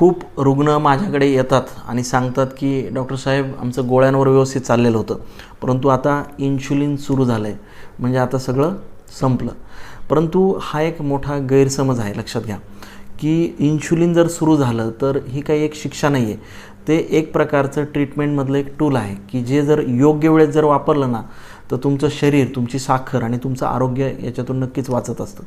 खूप रुग्ण माझ्याकडे येतात आणि सांगतात की डॉक्टर साहेब आमचं गोळ्यांवर व्यवस्थित चाललेलं होतं, परंतु आता इन्शुलिन सुरू झालं आहे, म्हणजे आता सगळं संपलं. परंतु हा एक मोठा गैरसमज आहे, लक्षात घ्या की इन्शुलिन जर सुरू झालं तर ही काही एक शिक्षा नाही आहे. ते एक प्रकारचं ट्रीटमेंटमधलं एक टूल आहे की जे जर योग्य वेळेत जर वापरलं ना तर तुमचं शरीर, तुमची साखर आणि तुमचं आरोग्य याच्यातून नक्कीच वाचत असतं.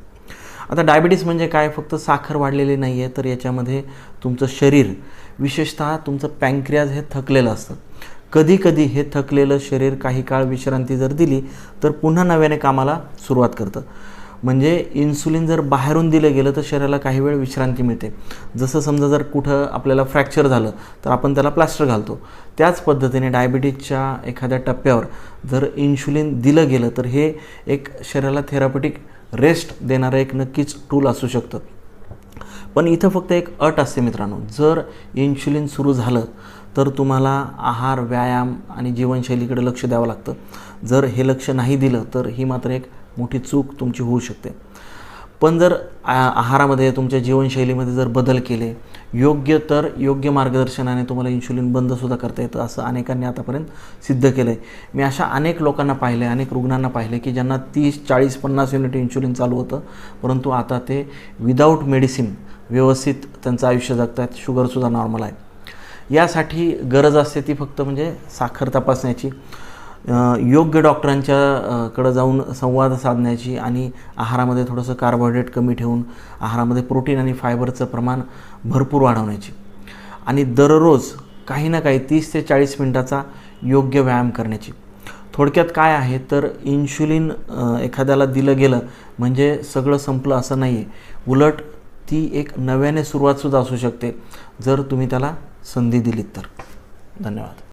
आता डायबिटीस म्हणजे काय? फक्त साखर वाढलेली नाही आहे, तर याच्यामध्ये तुमचं शरीर, विशेषतः तुमचं पँक्रियाज हे थकलेलं असतं. कधी कधी हे थकलेलं शरीर काही काळ विश्रांती जर दिली तर पुन्हा नव्याने कामाला सुरुवात करतं. म्हणजे इन्सुलिन जर बाहेरून दिलं गेलं तर शरीराला काही वेळ विश्रांती मिळते. जसं समजा जर कुठं आपल्याला फ्रॅक्चर झालं तर आपण त्याला प्लास्टर घालतो, त्याच पद्धतीने डायबिटीजच्या एखाद्या टप्प्यावर जर इन्शुलिन दिलं गेलं तर हे एक शरीराला थेरापेटिक रेस्ट देणारं एक नक्कीच टूल असू शकतं. पण इथं फक्त एक अट असते मित्रांनो, जर इन्शुलिन सुरू झालं तर तुम्हाला आहार, व्यायाम आणि जीवनशैलीकडे लक्ष द्यावं लागतं. जर हे लक्ष नाही दिलं तर ही मात्र एक मोठी चूक तुमची होऊ शकते. पण जर आहारामध्ये, तुमच्या जीवनशैलीमध्ये जर बदल केले योग्य, तर योग्य मार्गदर्शनाने तुम्हाला इन्शुलिन बंदसुद्धा करता येतं, असं अनेकांनी आतापर्यंत सिद्ध केलं आहे. मी अशा अनेक लोकांना पाहिले, अनेक रुग्णांना पाहिले की ज्यांना 30, 40, 50 युनिट इन्शुलिन चालू होतं, परंतु आता ते विदाऊट मेडिसिन व्यवस्थित त्यांचं आयुष्य जगत आहेत. शुगरसुद्धा नॉर्मल आहे. यासाठी गरज असते ती फक्त म्हणजे साखर तपासण्याची, योग्य डॉक्टरांच्या कडे जाऊन संवाद साधण्याची आणि आहारामध्ये थोडंसं कार्बोहायड्रेट कमी ठेवून आहारामध्ये प्रोटीन आणि फायबरचं प्रमाण भरपूर वाढवण्याची आणि दररोज काही ना काही 30 ते 40 मिनिटाचा योग्य व्यायाम करण्याची. थोडक्यात काय आहे तर इन्शुलिन एखाद्याला दिलं गेलं म्हणजे सगळं संपलं असं नाही आहे. उलट ती एक नव्याने सुरुवातसुद्धा असू शकते जर तुम्ही त्याला संधी दिलीत तर. धन्यवाद.